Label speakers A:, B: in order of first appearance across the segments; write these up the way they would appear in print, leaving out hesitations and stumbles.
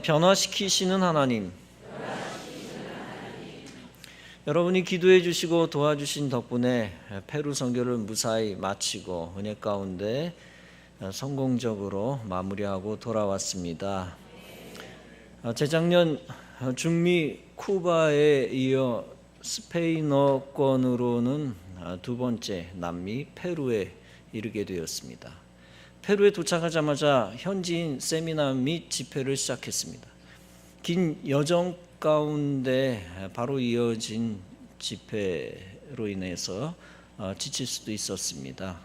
A: 변화시키시는 하나님, 여러분이 기도해 주시고 도와주신 덕분에 페루 선교를 무사히 마치고 은혜 가운데 성공적으로 마무리하고 돌아왔습니다. 재작년 중미 쿠바에 이어 스페인어권으로는 두 번째 남미 페루에 이르게 되었습니다. 페루에 도착하자마자 현지인 세미나 및 집회를 시작했습니다. 긴 여정 가운데 바로 이어진 집회로 인해서 지칠 수도 있었습니다.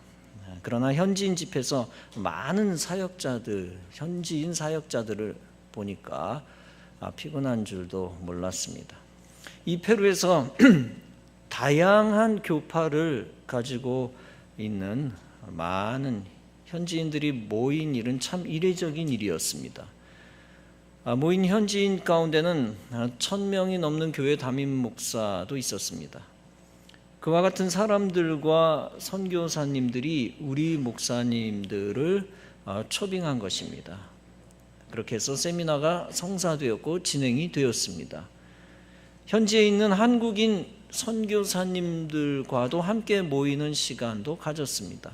A: 그러나 현지인 집회에서 많은 현지인 사역자들을 보니까 피곤한 줄도 몰랐습니다. 이 페루에서 다양한 교파를 가지고 있는 많은 현지인들이 모인 일은 참 이례적인 일이었습니다. 모인 현지인 가운데는 1000명이 넘는 교회 담임 목사도 있었습니다. 그와 같은 사람들과 선교사님들이 우리 목사님들을 초빙한 것입니다. 그렇게 해서 세미나가 성사되었고 진행이 되었습니다. 현지에 있는 한국인 선교사님들과도 함께 모이는 시간도 가졌습니다.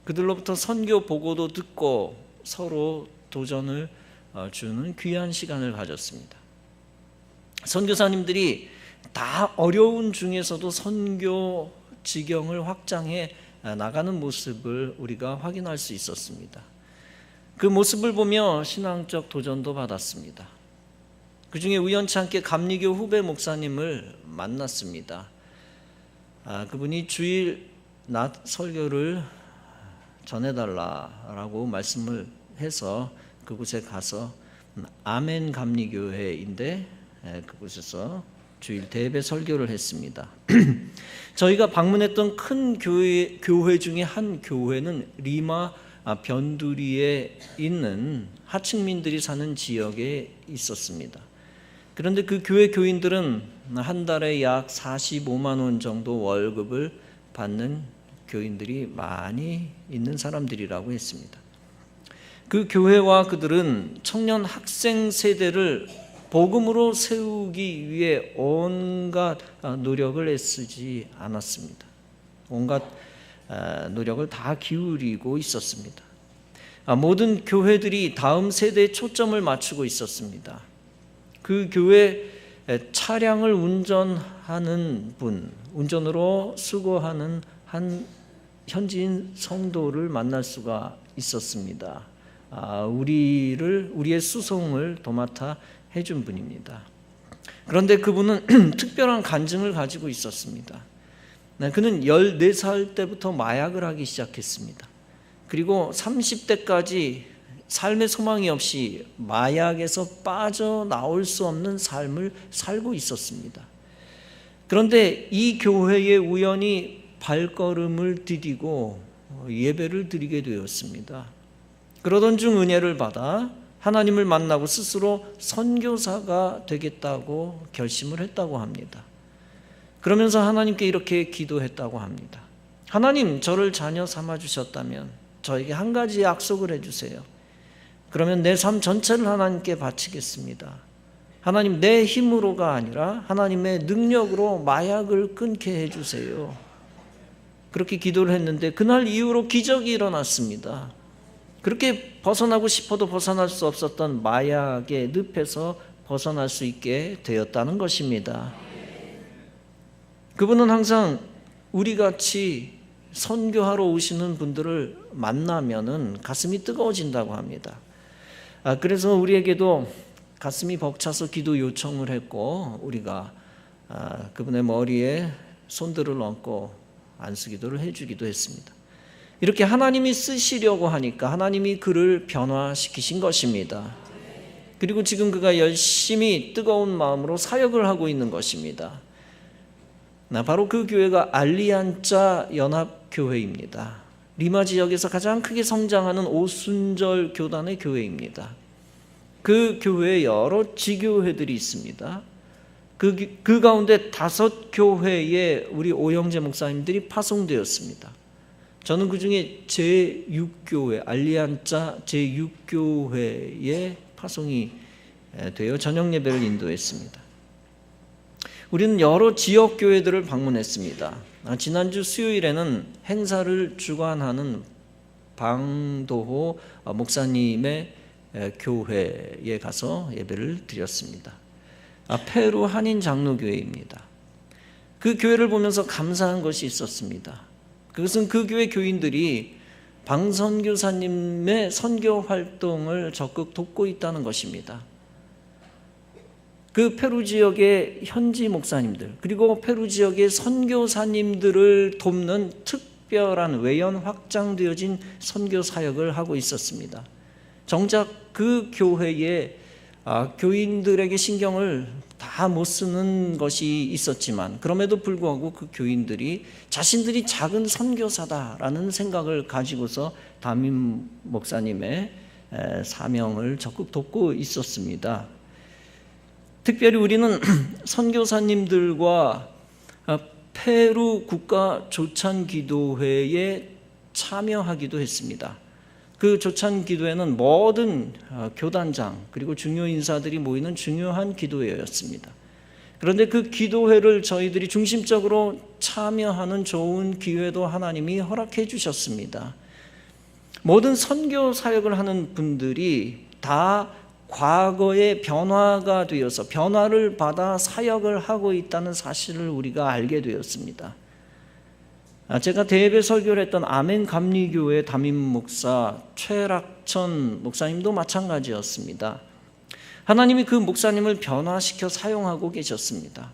A: 그들로부터 선교 보고도 듣고 서로 도전을 주는 귀한 시간을 가졌습니다. 선교사님들이 다 어려운 중에서도 선교 지경을 확장해 나가는 모습을 우리가 확인할 수 있었습니다. 그 모습을 보며 신앙적 도전도 받았습니다. 그 중에 우연치 않게 감리교 후배 목사님을 만났습니다. 그분이 주일 낮 설교를 전해달라고 말씀을 해서 그곳에 가서 아멘 감리교회인데 그곳에서 주일 대배 설교를 했습니다. 저희가 방문했던 큰 교회 중에 한 교회는 리마 변두리에 있는 하층민들이 사는 지역에 있었습니다. 그런데 그 교회 교인들은 한 달에 약 45만 원 정도 월급을 받는 교인들이 많이 있는 사람들이라고 했습니다. 그 교회와 그들은 청년 학생 세대를 복음으로 세우기 위해 온갖 노력을 애쓰지 않았습니다. 온갖 노력을 다 기울이고 있었습니다. 모든 교회들이 다음 세대에 초점을 맞추고 있었습니다. 그 교회 차량을 운전하는 분, 운전으로 수고하는 한 현지인 성도를 만날 수가 있었습니다. 우리의 수송을 도맡아 해준 분입니다. 그런데 그분은 특별한 간증을 가지고 있었습니다. 그는 14살 때부터 마약을 하기 시작했습니다. 그리고 30대까지 삶의 소망이 없이 마약에서 빠져나올 수 없는 삶을 살고 있었습니다. 그런데 이 교회에 우연히 발걸음을 디디고 예배를 드리게 되었습니다. 그러던 중 은혜를 받아 하나님을 만나고 스스로 선교사가 되겠다고 결심을 했다고 합니다. 그러면서 하나님께 이렇게 기도했다고 합니다. 하나님, 저를 자녀 삼아 주셨다면 저에게 한 가지 약속을 해주세요. 그러면 내 삶 전체를 하나님께 바치겠습니다. 하나님, 내 힘으로가 아니라 하나님의 능력으로 마약을 끊게 해주세요. 그렇게 기도를 했는데 그날 이후로 기적이 일어났습니다. 그렇게 벗어나고 싶어도 벗어날 수 없었던 마약의 늪에서 벗어날 수 있게 되었다는 것입니다. 그분은 항상 우리같이 선교하러 오시는 분들을 만나면은 가슴이 뜨거워진다고 합니다. 그래서 우리에게도 가슴이 벅차서 기도 요청을 했고 우리가 그분의 머리에 손들을 얹고 안수기도를 해주기도 했습니다. 이렇게 하나님이 쓰시려고 하니까 하나님이 그를 변화시키신 것입니다. 그리고 지금 그가 열심히 뜨거운 마음으로 사역을 하고 있는 것입니다. 바로 그 교회가 알리안자 연합교회입니다. 리마 지역에서 가장 크게 성장하는 오순절 교단의 교회입니다. 그 교회에 여러 지교회들이 있습니다. 그 가운데 5교회에 우리 오영재 목사님들이 파송되었습니다. 저는 그 중에 제6교회, 알리안자 제6교회에 파송이 되어 저녁 예배를 인도했습니다. 우리는 여러 지역 교회들을 방문했습니다. 지난주 수요일에는 행사를 주관하는 방도호 목사님의 교회에 가서 예배를 드렸습니다. 페루 한인 장로교회입니다. 그 교회를 보면서 감사한 것이 있었습니다. 그것은 그 교회 교인들이 방 선교사님의 선교 활동을 적극 돕고 있다는 것입니다. 그 페루 지역의 현지 목사님들 그리고 페루 지역의 선교사님들을 돕는 특별한 외연 확장되어진 선교 사역을 하고 있었습니다. 정작 그 교회에 교인들에게 신경을 다 못 쓰는 것이 있었지만 그럼에도 불구하고 그 교인들이 자신들이 작은 선교사다라는 생각을 가지고서 담임 목사님의 사명을 적극 돕고 있었습니다. 특별히 우리는 선교사님들과 페루 국가 조찬기도회에 참여하기도 했습니다. 그 조찬기도회는 모든 교단장 그리고 중요 인사들이 모이는 중요한 기도회였습니다. 그런데 그 기도회를 저희들이 중심적으로 참여하는 좋은 기회도 하나님이 허락해 주셨습니다. 모든 선교 사역을 하는 분들이 다 과거의 변화가 되어서 변화를 받아 사역을 하고 있다는 사실을 우리가 알게 되었습니다. 제가 대예배 설교를 했던 아멘 감리교회 담임 목사 최락천 목사님도 마찬가지였습니다. 하나님이 그 목사님을 변화시켜 사용하고 계셨습니다.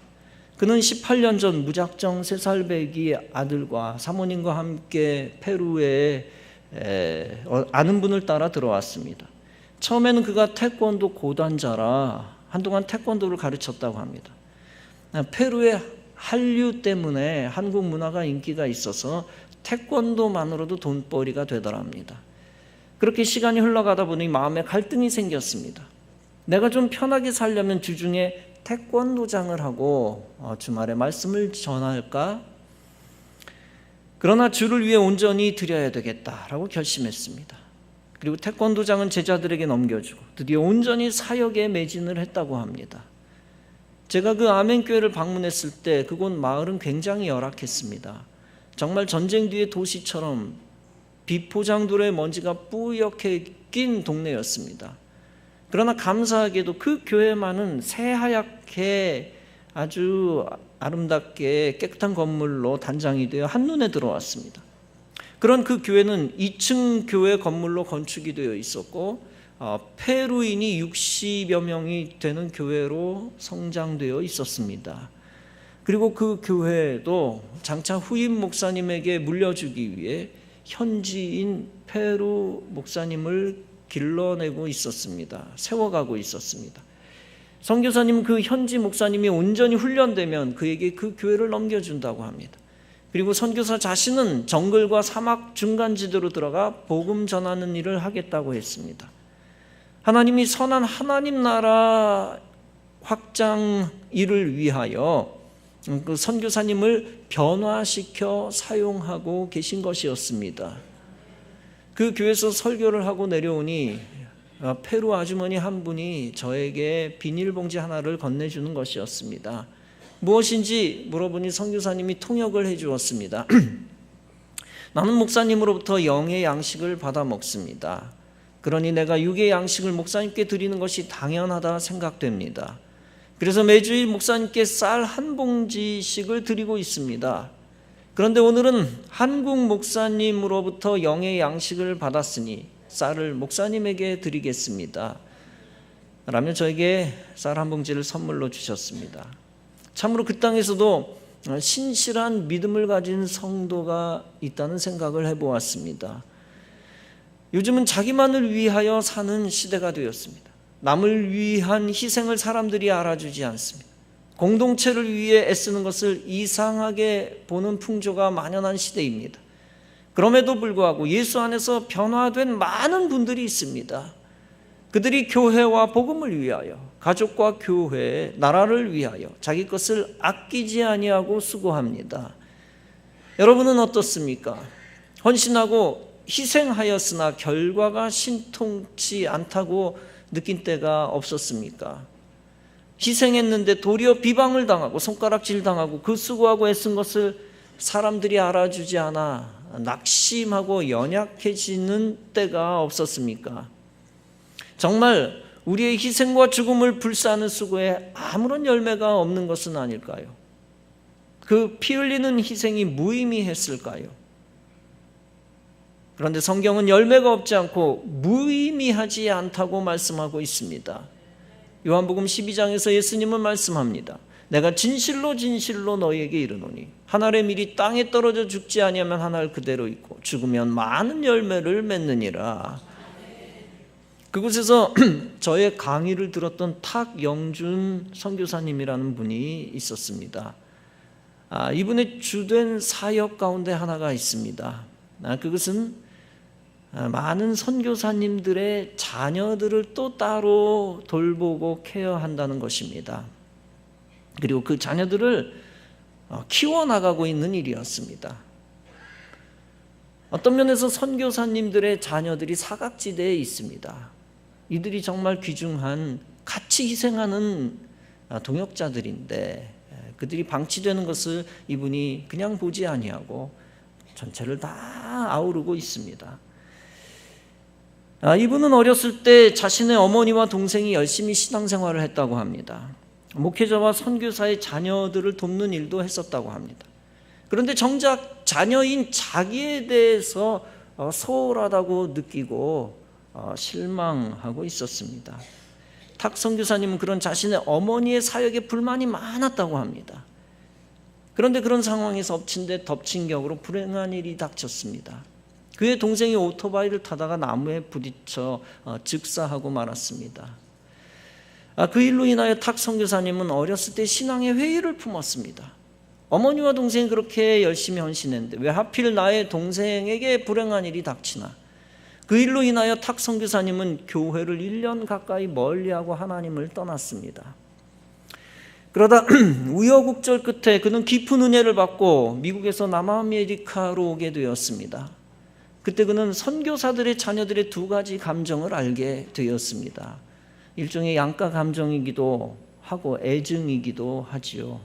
A: 그는 18년 전 무작정 3살배기 아들과 사모님과 함께 페루에 아는 분을 따라 들어왔습니다. 처음에는 그가 태권도 고단자라 한동안 태권도를 가르쳤다고 합니다. 페루의 한류 때문에 한국 문화가 인기가 있어서 태권도만으로도 돈벌이가 되더랍니다. 그렇게 시간이 흘러가다 보니 마음에 갈등이 생겼습니다. 내가 좀 편하게 살려면 주중에 태권도장을 하고 주말에 말씀을 전할까? 그러나 주를 위해 온전히 드려야 되겠다라고 결심했습니다. 그리고 태권도장은 제자들에게 넘겨주고 드디어 온전히 사역에 매진을 했다고 합니다. 제가 그 아멘교회를 방문했을 때 그곳 마을은 굉장히 열악했습니다. 정말 전쟁 뒤의 도시처럼 비포장도로의 먼지가 뿌옇게 낀 동네였습니다. 그러나 감사하게도 그 교회만은 새하얗게 아주 아름답게 깨끗한 건물로 단장이 되어 한눈에 들어왔습니다. 그런 그 교회는 2층 교회 건물로 건축이 되어 있었고 페루인이 60여 명이 되는 교회로 성장되어 있었습니다. 그리고 그 교회도 장차 후임 목사님에게 물려주기 위해 현지인 페루 목사님을 길러내고 있었습니다. 세워가고 있었습니다. 선교사님은 그 현지 목사님이 온전히 훈련되면 그에게 그 교회를 넘겨준다고 합니다. 그리고 선교사 자신은 정글과 사막 중간지대로 들어가 복음 전하는 일을 하겠다고 했습니다. 하나님이 선한 하나님 나라 확장 일을 위하여 그 선교사님을 변화시켜 사용하고 계신 것이었습니다. 그 교회에서 설교를 하고 내려오니 페루 아주머니 한 분이 저에게 비닐봉지 하나를 건네주는 것이었습니다. 무엇인지 물어보니 선교사님이 통역을 해주었습니다. 나는 목사님으로부터 영의 양식을 받아 먹습니다. 그러니 내가 육의 양식을 목사님께 드리는 것이 당연하다 생각됩니다. 그래서 매주일 목사님께 쌀 한 봉지씩을 드리고 있습니다. 그런데 오늘은 한국 목사님으로부터 영의 양식을 받았으니 쌀을 목사님에게 드리겠습니다. 라며 저에게 쌀 한 봉지를 선물로 주셨습니다. 참으로 그 땅에서도 신실한 믿음을 가진 성도가 있다는 생각을 해보았습니다. 요즘은 자기만을 위하여 사는 시대가 되었습니다. 남을 위한 희생을 사람들이 알아주지 않습니다. 공동체를 위해 애쓰는 것을 이상하게 보는 풍조가 만연한 시대입니다. 그럼에도 불구하고 예수 안에서 변화된 많은 분들이 있습니다. 그들이 교회와 복음을 위하여, 가족과 교회, 나라를 위하여 자기 것을 아끼지 아니하고 수고합니다. 여러분은 어떻습니까? 헌신하고 희생하였으나 결과가 신통치 않다고 느낀 때가 없었습니까? 희생했는데 도리어 비방을 당하고 손가락질 당하고 그 수고하고 애쓴 것을 사람들이 알아주지 않아 낙심하고 연약해지는 때가 없었습니까? 정말 우리의 희생과 죽음을 불사하는 수고에 아무런 열매가 없는 것은 아닐까요? 그 피 흘리는 희생이 무의미했을까요? 그런데 성경은 열매가 없지 않고 무의미하지 않다고 말씀하고 있습니다. 요한복음 12장에서 예수님은 말씀합니다. 내가 진실로 진실로 너희에게 이르노니 한 알의 밀이 땅에 떨어져 죽지 아니하면 한 알 그대로 있고 죽으면 많은 열매를 맺느니라. 그곳에서 저의 강의를 들었던 탁영준 선교사님이라는 분이 있었습니다. 이분의 주된 사역 가운데 하나가 있습니다. 그것은 많은 선교사님들의 자녀들을 또 따로 돌보고 케어한다는 것입니다. 그리고 그 자녀들을 키워나가고 있는 일이었습니다. 어떤 면에서 선교사님들의 자녀들이 사각지대에 있습니다. 이들이 정말 귀중한 같이 희생하는 동역자들인데 그들이 방치되는 것을 이분이 그냥 보지 아니하고 전체를 다 아우르고 있습니다. 이분은 어렸을 때 자신의 어머니와 동생이 열심히 신앙생활을 했다고 합니다. 목회자와 선교사의 자녀들을 돕는 일도 했었다고 합니다. 그런데 정작 자녀인 자기에 대해서 소홀하다고 느끼고 실망하고 있었습니다. 탁 선교사님은 그런 자신의 어머니의 사역에 불만이 많았다고 합니다. 그런데 그런 상황에서 엎친 데 덮친 격으로 불행한 일이 닥쳤습니다. 그의 동생이 오토바이를 타다가 나무에 부딪혀 즉사하고 말았습니다. 그 일로 인하여 탁 선교사님은 어렸을 때 신앙의 회의를 품었습니다. 어머니와 동생이 그렇게 열심히 헌신했는데 왜 하필 나의 동생에게 불행한 일이 닥치나. 그 일로 인하여 탁 선교사님은 교회를 1년 가까이 멀리하고 하나님을 떠났습니다. 그러다 우여곡절 끝에 그는 깊은 은혜를 받고 미국에서 남아메리카로 오게 되었습니다. 그때 그는 선교사들의 자녀들의 두 가지 감정을 알게 되었습니다. 일종의 양가 감정이기도 하고 애증이기도 하지요.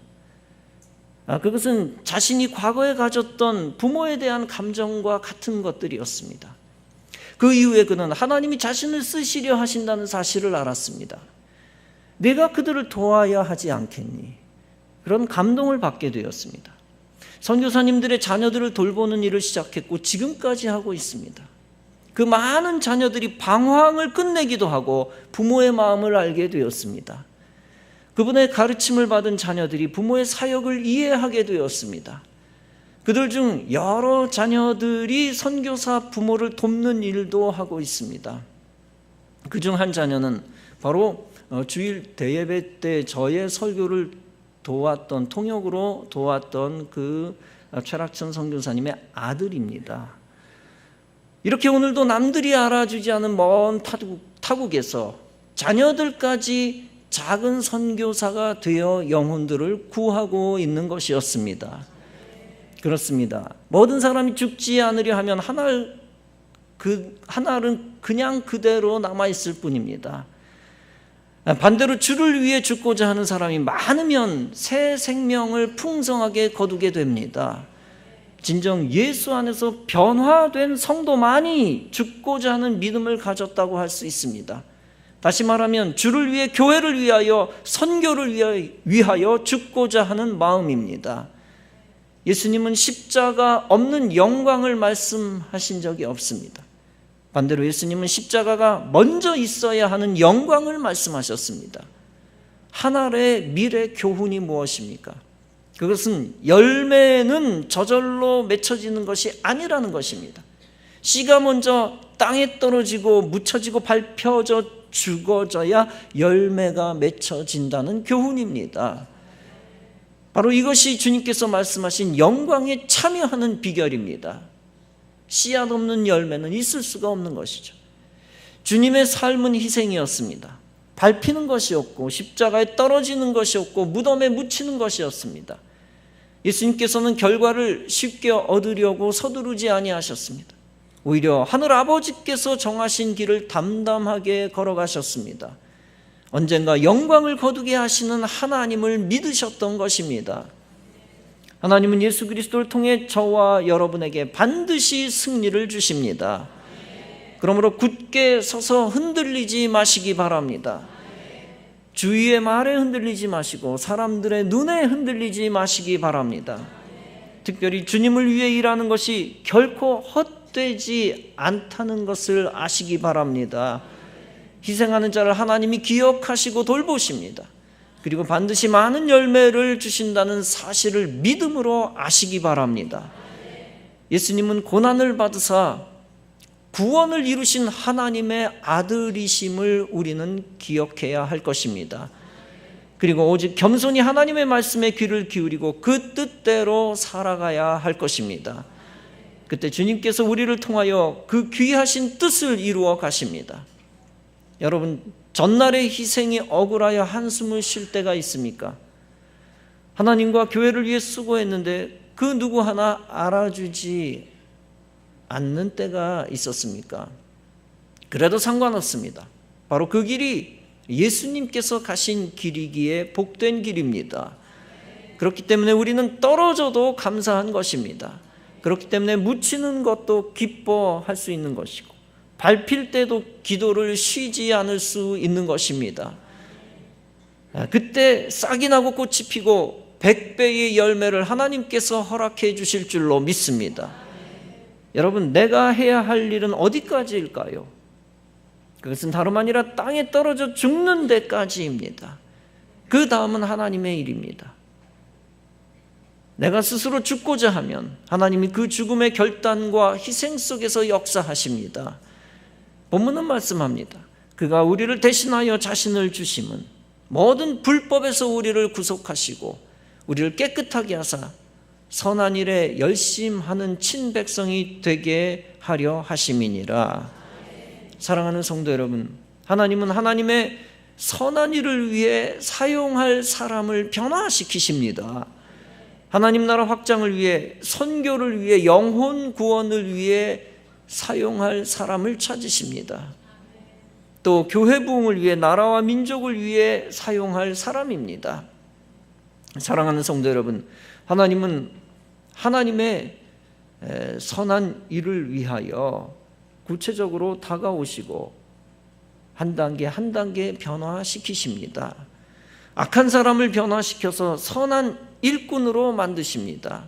A: 그것은 자신이 과거에 가졌던 부모에 대한 감정과 같은 것들이었습니다. 그 이후에 그는 하나님이 자신을 쓰시려 하신다는 사실을 알았습니다. 내가 그들을 도와야 하지 않겠니? 그런 감동을 받게 되었습니다. 선교사님들의 자녀들을 돌보는 일을 시작했고 지금까지 하고 있습니다. 그 많은 자녀들이 방황을 끝내기도 하고 부모의 마음을 알게 되었습니다. 그분의 가르침을 받은 자녀들이 부모의 사역을 이해하게 되었습니다. 그들 중 여러 자녀들이 선교사 부모를 돕는 일도 하고 있습니다. 그중 한 자녀는 바로 주일 대예배 때 저의 설교를 도왔던, 통역으로 도왔던 그 최락천 선교사님의 아들입니다. 이렇게 오늘도 남들이 알아주지 않은 먼 타국에서 자녀들까지 작은 선교사가 되어 영혼들을 구하고 있는 것이었습니다. 그렇습니다. 모든 사람이 죽지 않으려 하면 한 알은 그냥 그대로 남아있을 뿐입니다. 반대로 주를 위해 죽고자 하는 사람이 많으면 새 생명을 풍성하게 거두게 됩니다. 진정 예수 안에서 변화된 성도만이 죽고자 하는 믿음을 가졌다고 할 수 있습니다. 다시 말하면 주를 위해, 교회를 위하여, 선교를 위하여 죽고자 하는 마음입니다. 예수님은 십자가 없는 영광을 말씀하신 적이 없습니다. 반대로 예수님은 십자가가 먼저 있어야 하는 영광을 말씀하셨습니다. 한 알의 밀의 교훈이 무엇입니까? 그것은 열매는 저절로 맺혀지는 것이 아니라는 것입니다. 씨가 먼저 땅에 떨어지고 묻혀지고 밟혀져 죽어져야 열매가 맺혀진다는 교훈입니다. 바로 이것이 주님께서 말씀하신 영광에 참여하는 비결입니다. 씨앗 없는 열매는 있을 수가 없는 것이죠. 주님의 삶은 희생이었습니다. 밟히는 것이었고 십자가에 떨어지는 것이었고 무덤에 묻히는 것이었습니다. 예수님께서는 결과를 쉽게 얻으려고 서두르지 아니하셨습니다. 오히려 하늘 아버지께서 정하신 길을 담담하게 걸어가셨습니다. 언젠가 영광을 거두게 하시는 하나님을 믿으셨던 것입니다. 하나님은 예수 그리스도를 통해 저와 여러분에게 반드시 승리를 주십니다. 그러므로 굳게 서서 흔들리지 마시기 바랍니다. 주위의 말에 흔들리지 마시고 사람들의 눈에 흔들리지 마시기 바랍니다. 특별히 주님을 위해 일하는 것이 결코 헛되지 않다는 것을 아시기 바랍니다. 희생하는 자를 하나님이 기억하시고 돌보십니다. 그리고 반드시 많은 열매를 주신다는 사실을 믿음으로 아시기 바랍니다. 예수님은 고난을 받으사 구원을 이루신 하나님의 아들이심을 우리는 기억해야 할 것입니다. 그리고 오직 겸손히 하나님의 말씀에 귀를 기울이고 그 뜻대로 살아가야 할 것입니다. 그때 주님께서 우리를 통하여 그 귀하신 뜻을 이루어 가십니다. 여러분, 전날의 희생이 억울하여 한숨을 쉴 때가 있습니까? 하나님과 교회를 위해 수고했는데 그 누구 하나 알아주지 않는 때가 있었습니까? 그래도 상관없습니다. 바로 그 길이 예수님께서 가신 길이기에 복된 길입니다. 그렇기 때문에 우리는 떨어져도 감사한 것입니다. 그렇기 때문에 묻히는 것도 기뻐할 수 있는 것이고 밟힐 때도 기도를 쉬지 않을 수 있는 것입니다. 그때 싹이 나고 꽃이 피고 100배의 열매를 하나님께서 허락해 주실 줄로 믿습니다. 여러분, 내가 해야 할 일은 어디까지일까요? 그것은 다름 아니라 땅에 떨어져 죽는 데까지입니다. 그 다음은 하나님의 일입니다. 내가 스스로 죽고자 하면 하나님이 그 죽음의 결단과 희생 속에서 역사하십니다. 본문은 말씀합니다. 그가 우리를 대신하여 자신을 주심은 모든 불법에서 우리를 구속하시고 우리를 깨끗하게 하사 선한 일에 열심하는 친백성이 되게 하려 하심이니라. 사랑하는 성도 여러분, 하나님은 하나님의 선한 일을 위해 사용할 사람을 변화시키십니다. 하나님 나라 확장을 위해, 선교를 위해, 영혼 구원을 위해 사용할 사람을 찾으십니다. 또 교회 부흥을 위해, 나라와 민족을 위해 사용할 사람입니다. 사랑하는 성도 여러분, 하나님은 하나님의 선한 일을 위하여 구체적으로 다가오시고 한 단계 한 단계 변화시키십니다. 악한 사람을 변화시켜서 선한 일꾼으로 만드십니다.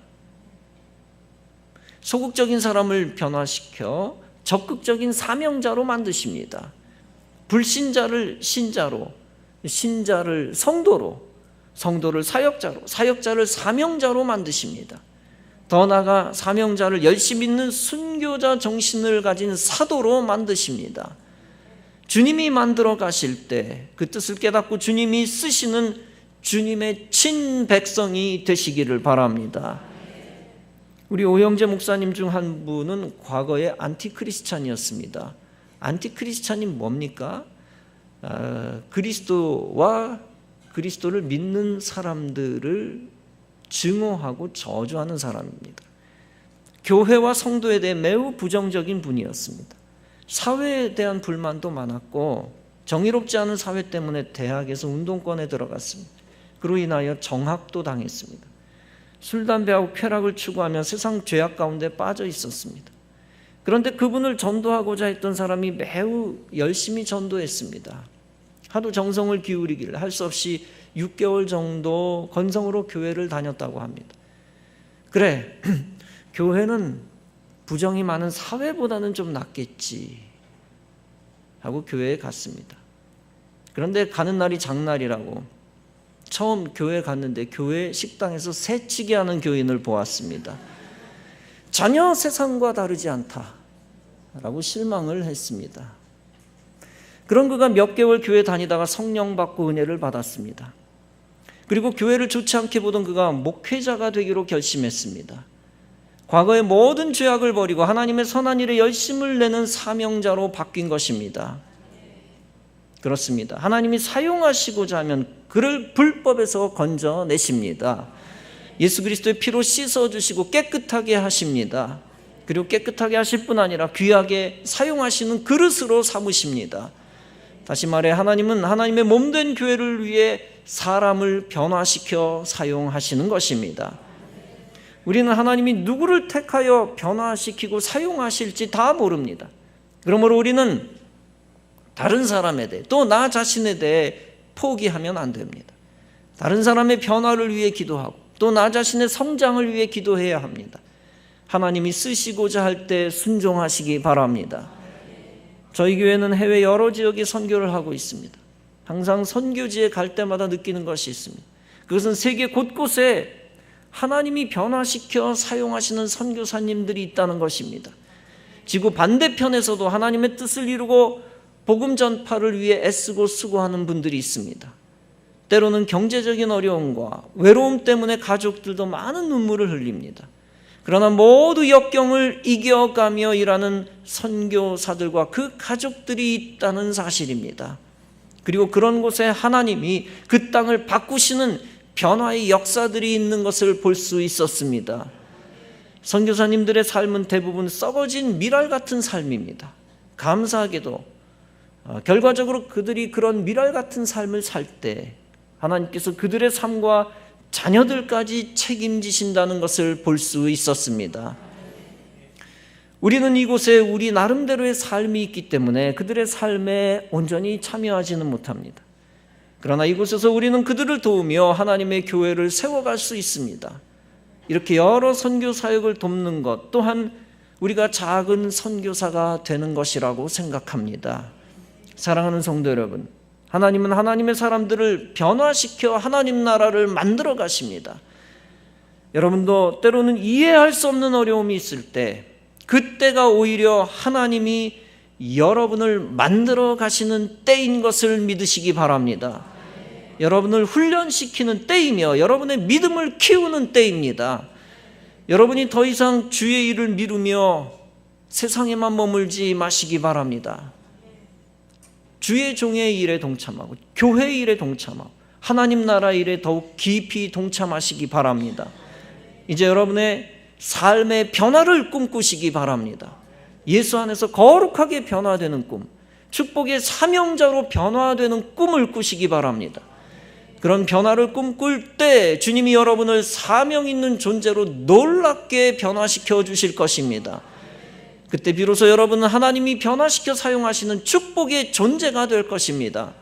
A: 소극적인 사람을 변화시켜 적극적인 사명자로 만드십니다. 불신자를 신자로, 신자를 성도로, 성도를 사역자로, 사역자를 사명자로 만드십니다. 더 나아가 사명자를 열심히 있는 순교자 정신을 가진 사도로 만드십니다. 주님이 만들어 가실 때 그 뜻을 깨닫고 주님이 쓰시는 주님의 친백성이 되시기를 바랍니다. 우리 오형재 목사님 중 한 분은 과거에 안티크리스찬이었습니다. 안티크리스찬이 뭡니까? 그리스도와 그리스도를 믿는 사람들을 증오하고 저주하는 사람입니다. 교회와 성도에 대해 매우 부정적인 분이었습니다. 사회에 대한 불만도 많았고 정의롭지 않은 사회 때문에 대학에서 운동권에 들어갔습니다. 그로 인하여 정학도 당했습니다. 술, 담배하고 쾌락을 추구하며 세상 죄악 가운데 빠져 있었습니다. 그런데 그분을 전도하고자 했던 사람이 매우 열심히 전도했습니다. 하도 정성을 기울이기를 할 수 없이 6개월 정도 건성으로 교회를 다녔다고 합니다. 그래, 교회는 부정이 많은 사회보다는 좀 낫겠지 하고 교회에 갔습니다. 그런데 가는 날이 장날이라고 처음 교회 갔는데 교회 식당에서 새치기 하는 교인을 보았습니다. 전혀 세상과 다르지 않다라고 실망을 했습니다. 그런 그가 몇 개월 교회 다니다가 성령 받고 은혜를 받았습니다. 그리고 교회를 좋지 않게 보던 그가 목회자가 되기로 결심했습니다. 과거의 모든 죄악을 버리고 하나님의 선한 일에 열심을 내는 사명자로 바뀐 것입니다. 그렇습니다. 하나님이 사용하시고자 하면 그를 불법에서 건져내십니다. 예수 그리스도의 피로 씻어주시고 깨끗하게 하십니다. 그리고 깨끗하게 하실 뿐 아니라 귀하게 사용하시는 그릇으로 삼으십니다. 다시 말해 하나님은 하나님의 몸된 교회를 위해 사람을 변화시켜 사용하시는 것입니다. 우리는 하나님이 누구를 택하여 변화시키고 사용하실지 다 모릅니다. 그러므로 우리는 다른 사람에 대해 또 나 자신에 대해 포기하면 안 됩니다. 다른 사람의 변화를 위해 기도하고 또 나 자신의 성장을 위해 기도해야 합니다. 하나님이 쓰시고자 할 때 순종하시기 바랍니다. 저희 교회는 해외 여러 지역에 선교를 하고 있습니다. 항상 선교지에 갈 때마다 느끼는 것이 있습니다. 그것은 세계 곳곳에 하나님이 변화시켜 사용하시는 선교사님들이 있다는 것입니다. 지구 반대편에서도 하나님의 뜻을 이루고 복음 전파를 위해 애쓰고 수고하는 분들이 있습니다. 때로는 경제적인 어려움과 외로움 때문에 가족들도 많은 눈물을 흘립니다. 그러나 모두 역경을 이겨가며 일하는 선교사들과 그 가족들이 있다는 사실입니다. 그리고 그런 곳에 하나님이 그 땅을 바꾸시는 변화의 역사들이 있는 것을 볼 수 있었습니다. 선교사님들의 삶은 대부분 썩어진 미랄 같은 삶입니다. 감사하게도 결과적으로 그들이 그런 미랄 같은 삶을 살 때 하나님께서 그들의 삶과 자녀들까지 책임지신다는 것을 볼 수 있었습니다. 우리는 이곳에 우리 나름대로의 삶이 있기 때문에 그들의 삶에 온전히 참여하지는 못합니다. 그러나 이곳에서 우리는 그들을 도우며 하나님의 교회를 세워갈 수 있습니다. 이렇게 여러 선교 사역을 돕는 것 또한 우리가 작은 선교사가 되는 것이라고 생각합니다. 사랑하는 성도 여러분, 하나님은 하나님의 사람들을 변화시켜 하나님 나라를 만들어 가십니다. 여러분도 때로는 이해할 수 없는 어려움이 있을 때 그때가 오히려 하나님이 여러분을 만들어 가시는 때인 것을 믿으시기 바랍니다. 여러분을 훈련시키는 때이며 여러분의 믿음을 키우는 때입니다. 여러분이 더 이상 주의 일을 미루며 세상에만 머물지 마시기 바랍니다. 주의 종의 일에 동참하고 교회 일에 동참하고 하나님 나라 일에 더욱 깊이 동참하시기 바랍니다. 이제 여러분의 삶의 변화를 꿈꾸시기 바랍니다. 예수 안에서 거룩하게 변화되는 꿈, 축복의 사명자로 변화되는 꿈을 꾸시기 바랍니다. 그런 변화를 꿈꿀 때 주님이 여러분을 사명 있는 존재로 놀랍게 변화시켜 주실 것입니다. 그때 비로소 여러분은 하나님이 변화시켜 사용하시는 축복의 존재가 될 것입니다.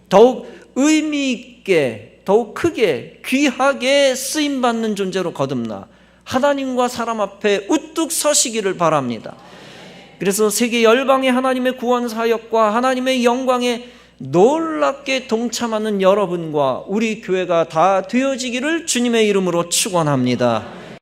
A: 더욱 의미 있게, 더욱 크게, 귀하게 쓰임받는 존재로 거듭나 하나님과 사람 앞에 우뚝 서시기를 바랍니다. 그래서 세계 열방의 하나님의 구원 사역과 하나님의 영광에 놀랍게 동참하는 여러분과 우리 교회가 다 되어지기를 주님의 이름으로 축원합니다.